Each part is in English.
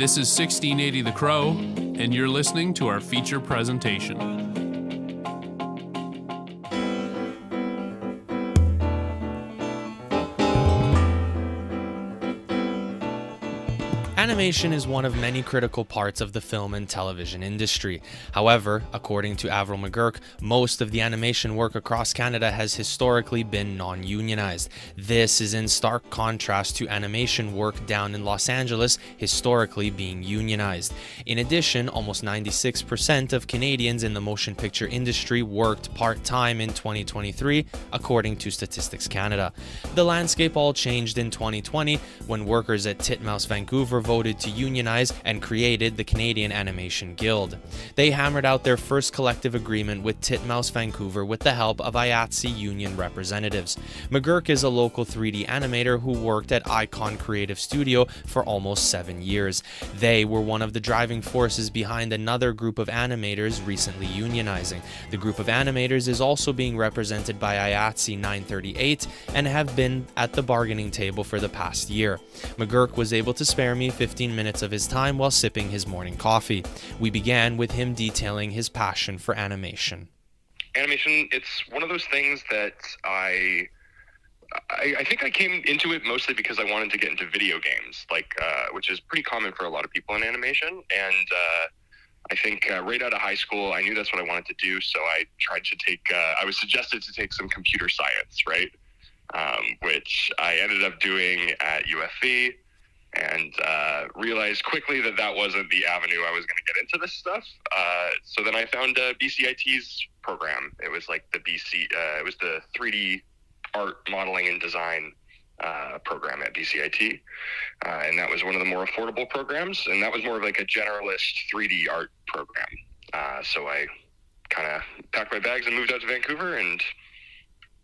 This is 1680 The Crow, and you're listening to our feature presentation. Animation is one of many critical parts of the film and television industry. However, according to Avril McGurk, most of the animation work across Canada has historically been non-unionized. This is in stark contrast to animation work down in Los Angeles historically being unionized. In addition, almost 96% of Canadians in the motion picture industry worked part-time in 2023, according to Statistics Canada. The landscape all changed in 2020 when workers at Titmouse Vancouver voted to unionize and created the Canadian Animation Guild. They hammered out their first collective agreement with Titmouse Vancouver with the help of IATSE union representatives. McGurk is a local 3D animator who worked at Icon Creative Studio for almost 7 years. They were one of the driving forces behind another group of animators recently unionizing. The group of animators is also being represented by IATSE 938 and have been at the bargaining table for the past year. McGurk was able to spare me 15 minutes of his time while sipping his morning coffee. We began with him detailing his passion for animation. Animation, it's one of those things that I think I came into it mostly because I wanted to get into video games, which is pretty common for a lot of people in animation. And I think right out of high school, I knew that's what I wanted to do. So I tried to I was suggested to take some computer science, right? Which I ended up doing at UFV. And realized quickly that wasn't the avenue I was going to get into this stuff. So then I found BCIT's program. It was like it was the 3D art modeling and design program at BCIT. And that was one of the more affordable programs. And that was more of like a generalist 3D art program. So I kind of packed my bags and moved out to Vancouver and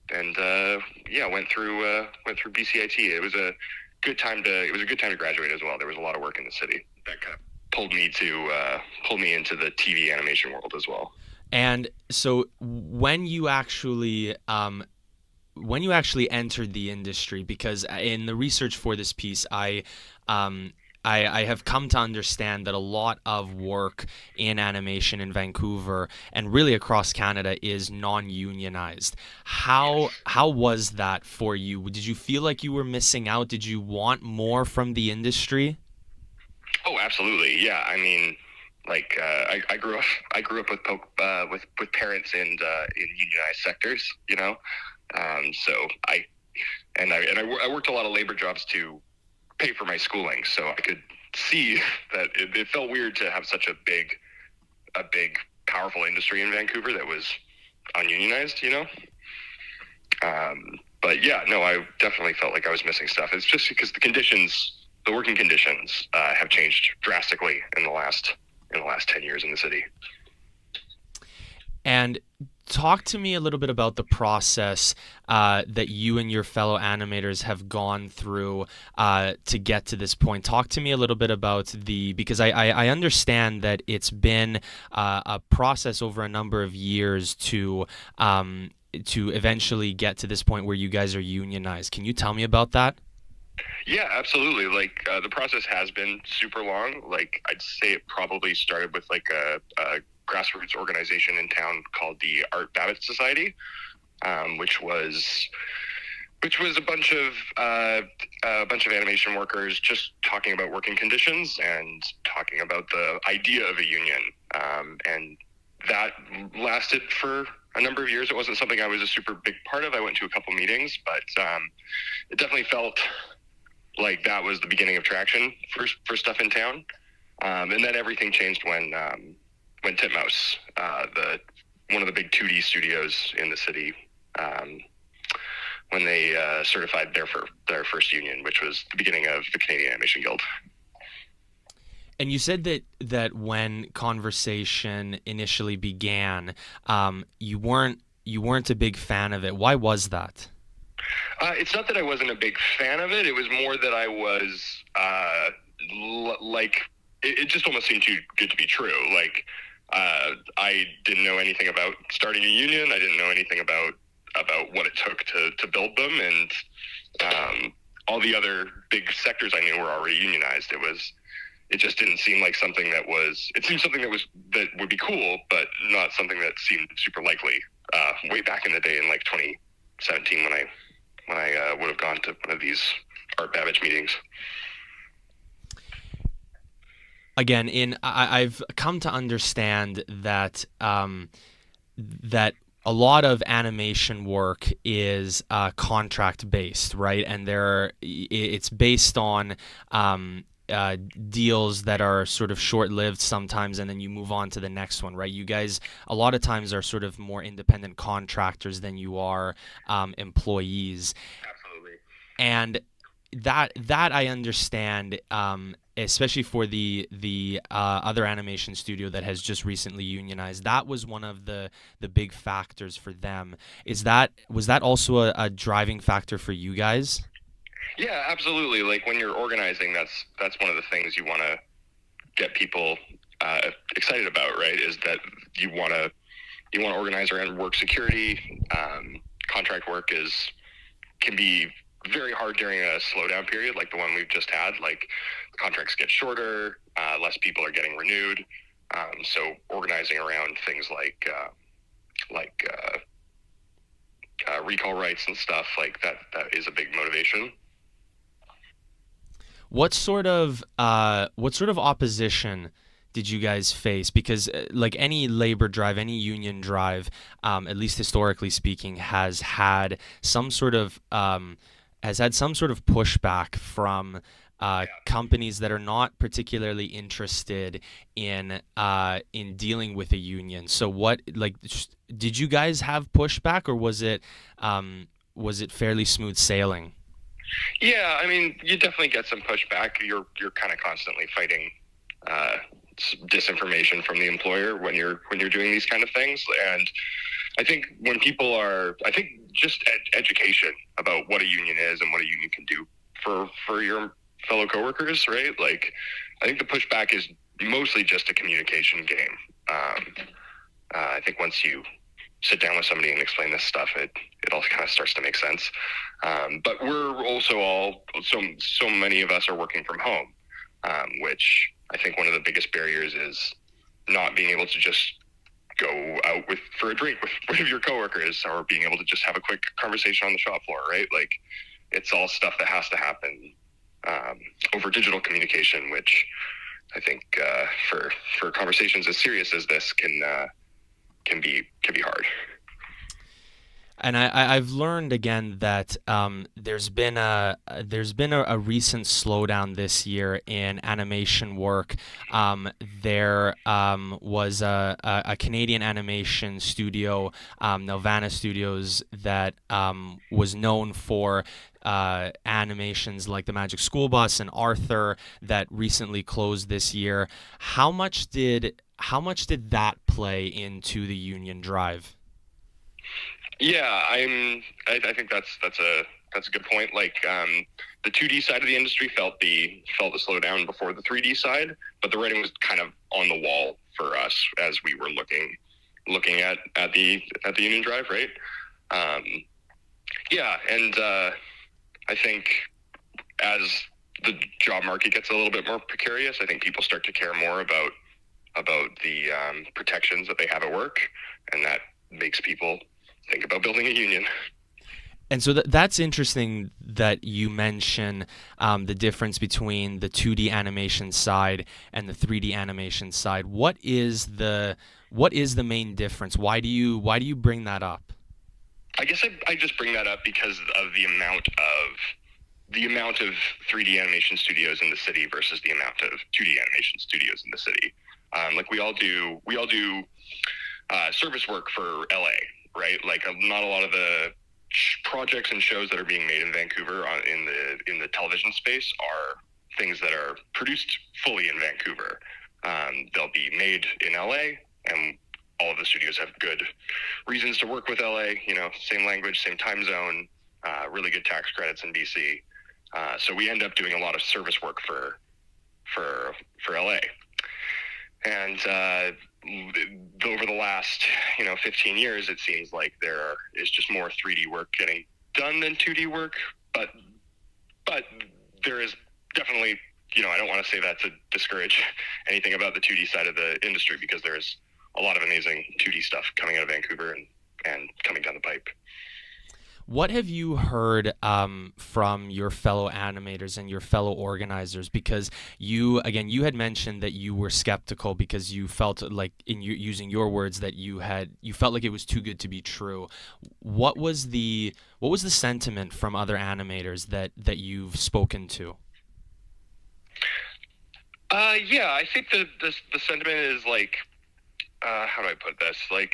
went through BCIT. It was a good time to graduate as well. There was a lot of work in the city that kind of pulled me into the TV animation world as well. And so when you actually entered the industry, because in the research for this piece, I have come to understand that a lot of work in animation in Vancouver and really across Canada is non-unionized. How was that for you? Did you feel like you were missing out? Did you want more from the industry? Oh, absolutely. Yeah. I mean, I grew up with parents in unionized sectors, you know. So I worked a lot of labor jobs to pay for my schooling, so I could see that it felt weird to have such a big, powerful industry in Vancouver that was ununionized, you know? But yeah, no, I definitely felt like I was missing stuff. It's just because the working conditions have changed drastically in the last 10 years in the city. And talk to me a little bit about the process that you and your fellow animators have gone through to get to this point. Talk to me a little bit about because I understand that it's been a process over a number of years to eventually get to this point where you guys are unionized. Can you tell me about that? Yeah, absolutely. The process has been super long. I'd say it probably started with a grassroots organization in town called the Art Babbitt Society, which was a bunch of animation workers just talking about working conditions and talking about the idea of a union. And that lasted for a number of years. It wasn't something I was a super big part of. I went to a couple meetings, but it definitely felt like that was the beginning of traction for stuff in town. And then everything changed when Titmouse, one of the big 2D studios in the city, when they certified their first union, which was the beginning of the Canadian Animation Guild. And you said that when conversation initially began, you weren't a big fan of it. Why was that? It's not that I wasn't a big fan of it. It was more that I was it just almost seemed too good to be true. I didn't know anything about starting a union. I didn't know anything about what it took to build them, and all the other big sectors I knew were already unionized. it just didn't seem like something that was. It seemed something that would be cool, but not something that seemed super likely. Way back in the day, in like 2017, when I would have gone to one of these Art Babbage meetings. Again, I've come to understand that that a lot of animation work is contract based, right? And it's based on deals that are sort of short-lived sometimes, and then you move on to the next one, right? You guys a lot of times are sort of more independent contractors than you are employees. Absolutely. And that I understand, especially for the other animation studio that has just recently unionized. That was one of the big factors for them. Was that also a driving factor for you guys? Yeah, absolutely. Like when you're organizing, that's one of the things you want to get people excited about, right? Is that you want to organize around work security. Contract work can be very hard during a slowdown period like the one we've just had. Like contracts get shorter, less people are getting renewed. So organizing around things like recall rights and stuff like that is a big motivation. What sort of opposition did you guys face? Because like any labor drive, any union drive, at least historically speaking, has had some sort of pushback from companies that are not particularly interested in dealing with a union. So did you guys have pushback, or was it fairly smooth sailing? Yeah, I mean, you definitely get some pushback. You're kind of constantly fighting disinformation from the employer when you're doing these kind of things. And I think just education about what a union is and what a union can do for your fellow coworkers, right? Like, I think the pushback is mostly just a communication game. I think once you sit down with somebody and explain this stuff, it all kind of starts to make sense. But we're also so many of us are working from home, which I think one of the biggest barriers is not being able to just go out for a drink with one of your coworkers, or being able to just have a quick conversation on the shop floor, right? Like, it's all stuff that has to happen over digital communication, which I think for conversations as serious as this can be hard. And I've learned again that there's been a recent slowdown this year in animation work. There was a Canadian animation studio, Nelvana Studios, that was known for animations like The Magic School Bus and Arthur, that recently closed this year. How much did that play into the union drive? Yeah, I think that's a good point. Like, the 2D side of the industry felt the slowdown before the 3D side, but the writing was kind of on the wall for us as we were looking at the union drive, right? Yeah, and I think as the job market gets a little bit more precarious, I think people start to care more about the protections that they have at work, and that makes people think about building a union. And so that's interesting that you mention the difference between the 2D animation side and the 3D animation side. What is the main difference? Why do you bring that up? I guess I just bring that up because of the amount of 3D animation studios in the city versus the amount of 2D animation studios in the city. Like we all do service work for LA, right? Like not a lot of the projects and shows that are being made in Vancouver in the television space are things that are produced fully in Vancouver. They'll be made in LA, and all of the studios have good reasons to work with LA. You know, same language, same time zone, really good tax credits in BC. So we end up doing a lot of service work for LA. And over the last 15 years, it seems like there is just more 3D work getting done than 2D work, but there is definitely I don't want to say that to discourage anything about the 2D side of the industry, because there's a lot of amazing 2D stuff coming out of Vancouver and coming down the pipe. What have you heard from your fellow animators and your fellow organizers? Because you had mentioned that you were skeptical because you felt like, using your words, that you felt like it was too good to be true. What was the sentiment from other animators that you've spoken to? Yeah, I think the sentiment is like, how do I put this? Like,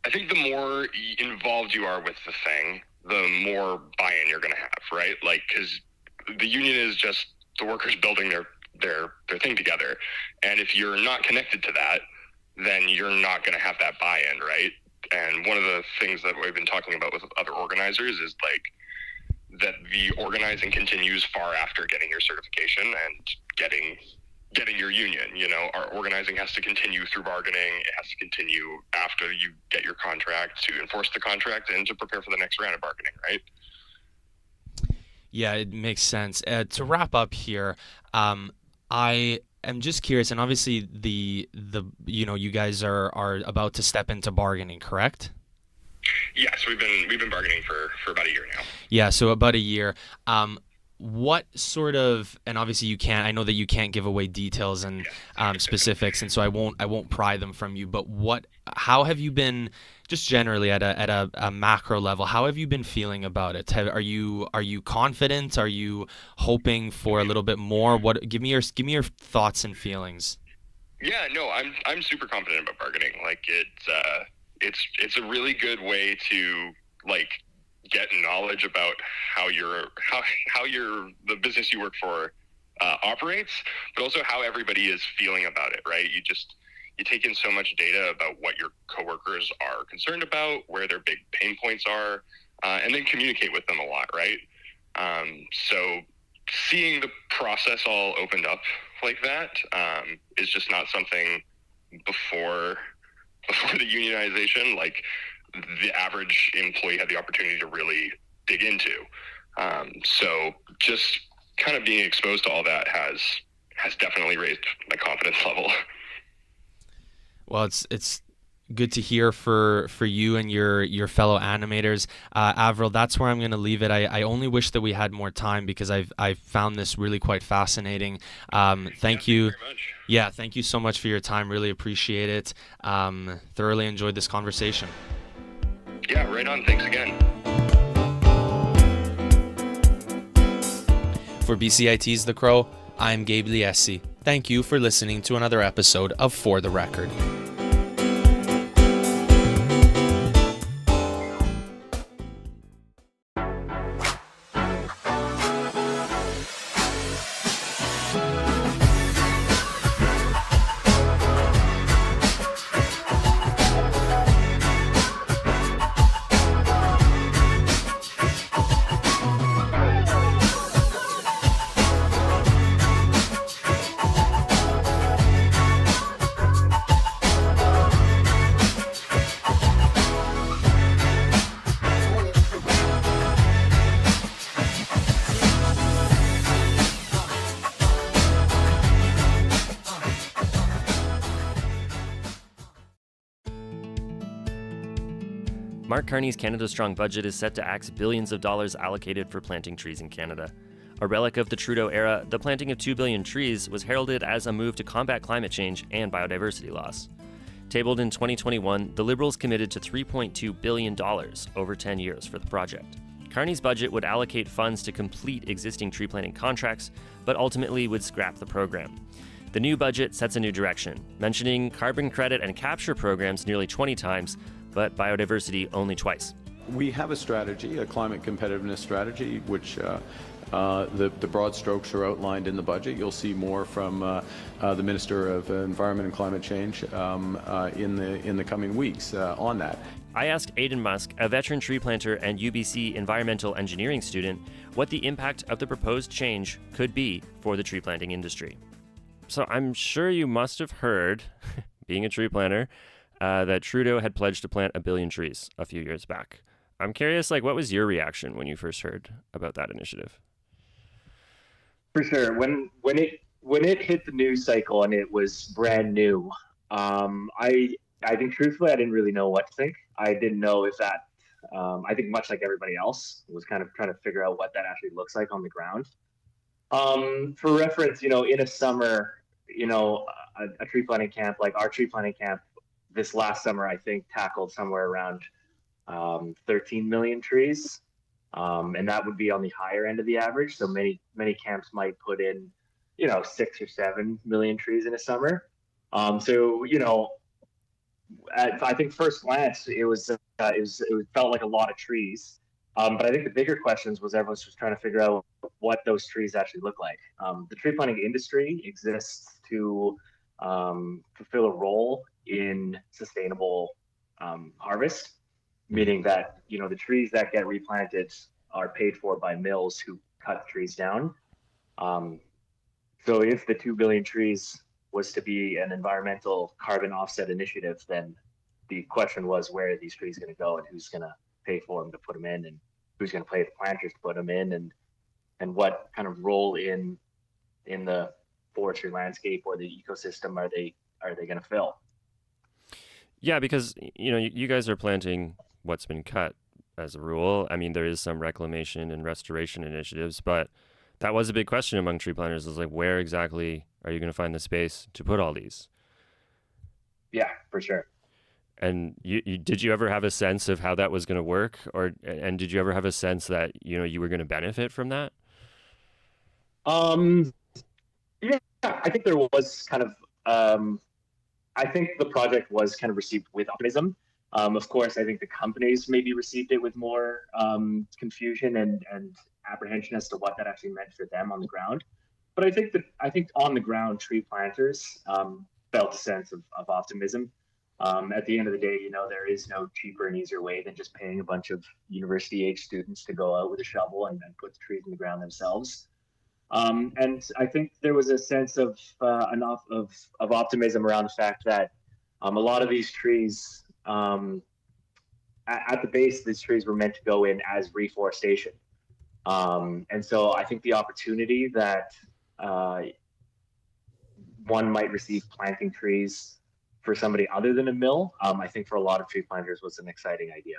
I think the more involved you are with the thing, the more buy-in you're going to have, right? Like, because the union is just the workers building their thing together. And if you're not connected to that, then you're not going to have that buy-in, right? And one of the things that we've been talking about with other organizers is like that the organizing continues far after getting your certification and getting your union. Our organizing has to continue through bargaining. It has to continue after you get your contract to enforce the contract and to prepare for the next round of bargaining, right? Yeah, it makes sense. To wrap up here, I am just curious, and obviously you guys are about to step into bargaining, correct? Yes, we've been bargaining for about a year now. Yeah, so about a year. What sort of, and obviously I know that you can't give away details and specifics, and so I won't pry them from you, but how have you been, just generally at a macro level, how have you been feeling about it? Are you confident? Are you hoping for a little bit more? Give me your thoughts and feelings. Yeah, no, I'm super confident about bargaining. Like, it's a really good way to like get knowledge about how the business you work for operates, but also how everybody is feeling about it, right? You take in so much data about what your coworkers are concerned about, where their big pain points are, and then communicate with them a lot, right? So seeing the process all opened up like that is just not something before the unionization, like, the average employee had the opportunity to really dig into. So just kind of being exposed to all that has definitely raised my confidence level. Well, it's good to hear for you and your fellow animators. Avril, that's where I'm going to leave it. I only wish that we had more time because I've found this really quite fascinating. Thank you. Very much. Yeah, thank you so much for your time. Really appreciate it. Thoroughly enjoyed this conversation. Yeah, right on. Thanks again. For BCIT's The Crow, I'm Gabe Liesi. Thank you for listening to another episode of For the Record. Mark Carney's Canada Strong budget is set to axe billions of dollars allocated for planting trees in Canada. A relic of the Trudeau era, the planting of 2 billion trees was heralded as a move to combat climate change and biodiversity loss. Tabled in 2021, the Liberals committed to $3.2 billion over 10 years for the project. Carney's budget would allocate funds to complete existing tree planting contracts, but ultimately would scrap the program. The new budget sets a new direction, mentioning carbon credit and capture programs nearly 20 times, but biodiversity only twice. We have a strategy, a climate competitiveness strategy, which the broad strokes are outlined in the budget. You'll see more from the Minister of Environment and Climate Change in the coming weeks on that. I asked Aidan Musk, a veteran tree planter and UBC environmental engineering student, what the impact of the proposed change could be for the tree planting industry. So I'm sure you must have heard, being a tree planter, that Trudeau had pledged to plant 1 billion trees a few years back. I'm curious, what was your reaction when you first heard about that initiative? For sure. When it hit the news cycle and it was brand new, I think truthfully I didn't really know what to think. I didn't know if that. I think much like everybody else was kind of trying to figure out what that actually looks like on the ground. For reference, in a summer, a tree planting camp like our tree planting camp this last summer, I think tackled somewhere around 13 million trees. And that would be on the higher end of the average. So many camps might put in, 6 or 7 million trees in a summer. I think first glance it felt like a lot of trees. But I think the bigger questions was everyone's just trying to figure out what those trees actually look like. The tree planting industry exists to fulfill a role in sustainable harvest, meaning that the trees that get replanted are paid for by mills who cut trees down. So if the 2 billion trees was to be an environmental carbon offset initiative, then the question was, where are these trees going to go, and who's going to pay for them to put them in, and who's going to pay the planters to put them in, and what kind of role in the forestry landscape or the ecosystem are they going to fill? Yeah, because you guys are planting what's been cut as a rule. I mean, there is some reclamation and restoration initiatives, but that was a big question among tree planters, is like, where exactly are you going to find the space to put all these? Yeah, for sure. And did you ever have a sense of how that was going to work, and did you ever have a sense that you were going to benefit from that? Yeah, I think there was kind of. I think the project was kind of received with optimism. Of course, I think the companies maybe received it with more confusion and apprehension as to what that actually meant for them on the ground. But I think on the ground, tree planters felt a sense of optimism. At the end of the day, there is no cheaper and easier way than just paying a bunch of university-age students to go out with a shovel and put the trees in the ground themselves. And I think there was a sense of enough of optimism around the fact that a lot of these trees, at the base, these trees were meant to go in as reforestation. And so I think the opportunity that one might receive planting trees for somebody other than a mill, I think for a lot of tree planters was an exciting idea.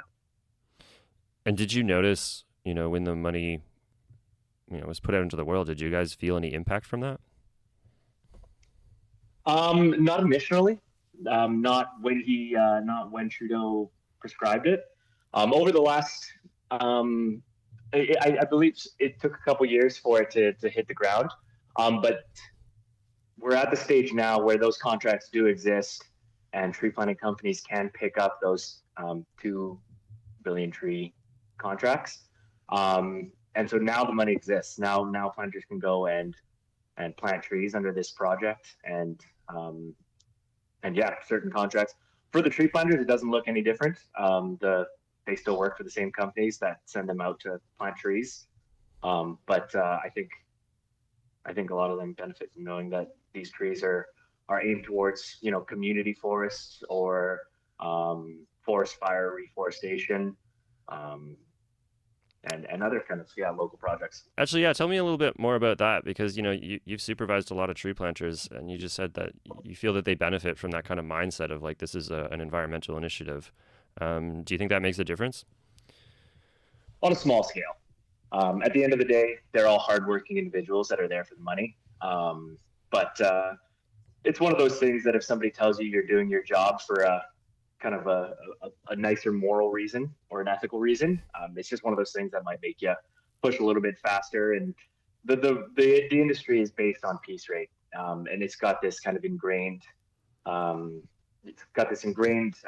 And did you notice, when the money, was put out into the world, did you guys feel any impact from that? Not initially, not when Trudeau prescribed it. Over the last, I believe it took a couple years for it to hit the ground. But we're at the stage now where those contracts do exist, and tree planting companies can pick up those 2 billion tree contracts. And so now the money exists. Now planters can go and plant trees under this project, and yeah, certain contracts for the tree planters, it doesn't look any different. They still work for the same companies that send them out to plant trees. But I think a lot of them benefit from knowing that these trees are aimed towards community forests or forest fire reforestation. And other kind of local projects. Actually, yeah, tell me a little bit more about that, because you've supervised a lot of tree planters, and you just said that you feel that they benefit from that kind of mindset of like, this is an environmental initiative. Do you think that makes a difference? On a small scale. At the end of the day, they're all hardworking individuals that are there for the money. But it's one of those things that if somebody tells you you're doing your job for a kind of a nicer moral reason or an ethical reason, it's just one of those things that might make you push a little bit faster. And the industry is based on piece rate, and it's got this kind of ingrained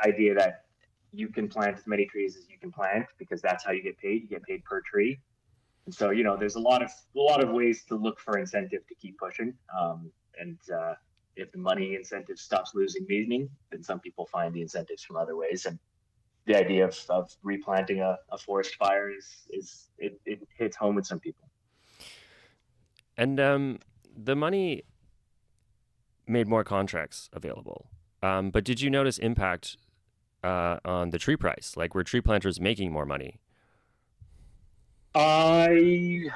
idea that you can plant as many trees as you can plant, because that's how you get paid. You get paid per tree. And so there's a lot of ways to look for incentive to keep pushing. If the money incentive stops losing meaning, then some people find the incentives from other ways. And the idea of replanting a forest fire it hits home with some people. And the money made more contracts available. But did you notice impact on the tree price? Like, were tree planters making more money? I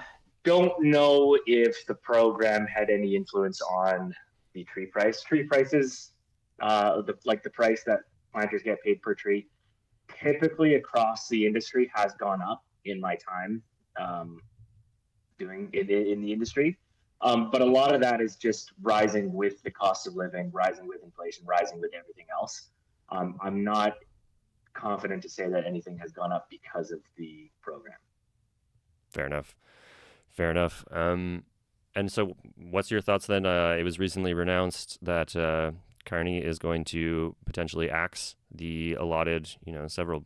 don't know if the program had any influence on the tree price. Tree prices, the price that planters get paid per tree, typically across the industry has gone up in my time doing it in the industry. But a lot of that is just rising with the cost of living, rising with inflation, rising with everything else. I'm not confident to say that anything has gone up because of the program. Fair enough. And so what's your thoughts then? It was recently announced that Carney is going to potentially axe the allotted, several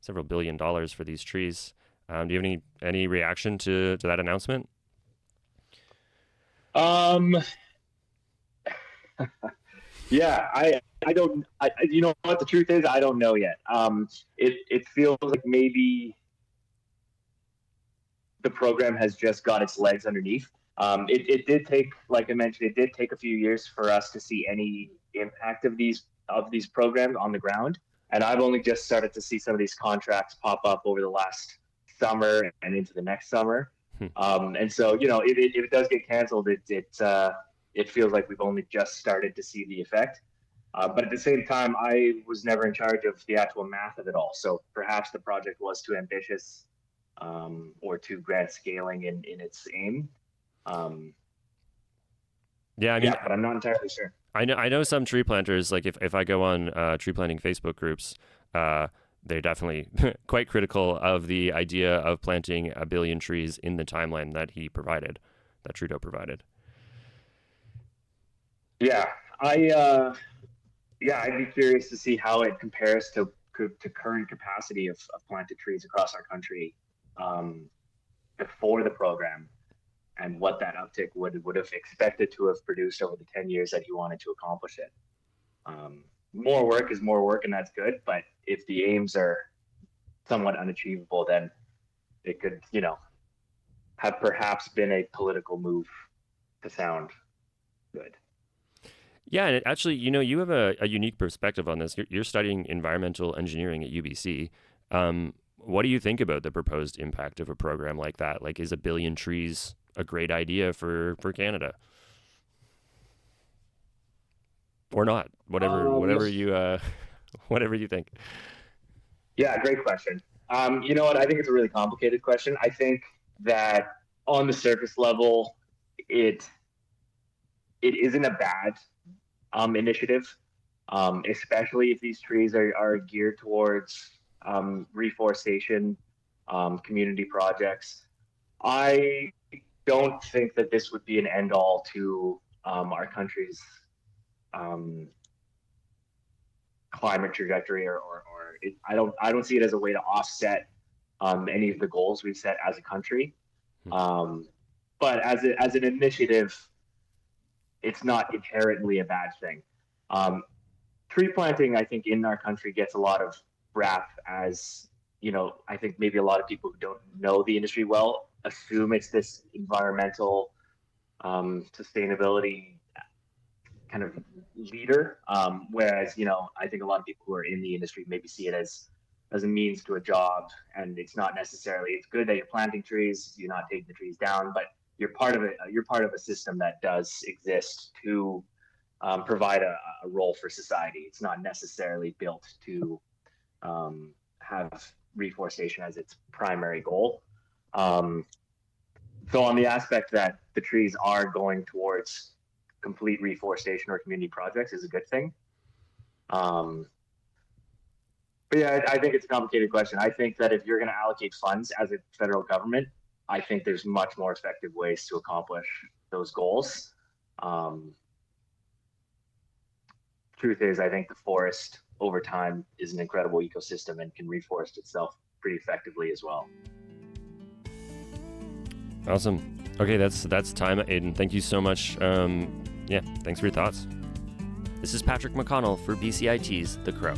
$1 billion for these trees. Do you have any reaction to that announcement? Yeah, I don't. You know what the truth is? I don't know yet. It feels like maybe the program has just got its legs underneath. It did take, like I mentioned, it did take a few years for us to see any impact of these programs on the ground. And I've only just started to see some of these contracts pop up over the last summer and into the next summer. And so, if it does get canceled, it feels like we've only just started to see the effect. But at the same time, I was never in charge of the actual math of it all. So perhaps the project was too ambitious or too grand scaling in its aim. Yeah, but I'm not entirely sure. I know some tree planters, like if I go on tree planting Facebook groups, they're definitely quite critical of the idea of planting 1 billion trees in the timeline that Trudeau provided. Yeah, I'd be curious to see how it compares to current capacity of planted trees across our country before the program, and what that uptick would have expected to have produced over the 10 years that he wanted to accomplish it. More work is more work, and that's good. But if the aims are somewhat unachievable, then it could, have perhaps been a political move to sound good. Yeah, and actually, you have a unique perspective on this. You're studying environmental engineering at UBC. What do you think about the proposed impact of a program like that? Like, is 1 billion trees a great idea for Canada? Or not? Whatever you think. Yeah, great question. You know what? I think it's a really complicated question. I think that on the surface level, it isn't a bad initiative, especially if these trees are geared towards reforestation, community projects. I don't think that this would be an end all to our country's climate trajectory, I don't see it as a way to offset any of the goals we've set as a country. But as an initiative, it's not inherently a bad thing. Tree planting, I think, in our country gets a lot of rap as, I think maybe a lot of people who don't know the industry well assume it's this environmental sustainability kind of leader. Whereas, I think a lot of people who are in the industry maybe see it as a means to a job, and it's not necessarily. It's good that you're planting trees, you're not taking the trees down, but you're part of it. You're part of a system that does exist to provide a role for society. It's not necessarily built to have reforestation as its primary goal. So on the aspect that the trees are going towards complete reforestation or community projects is a good thing. But yeah, I think it's a complicated question. I think that if you're going to allocate funds as a federal government, I think there's much more effective ways to accomplish those goals. Truth is, I think the forest over time is an incredible ecosystem and can reforest itself pretty effectively as well. Awesome. Okay, that's time, Aiden. Thank you so much. Thanks for your thoughts. This is Patrick McConnell for BCIT's The Crow.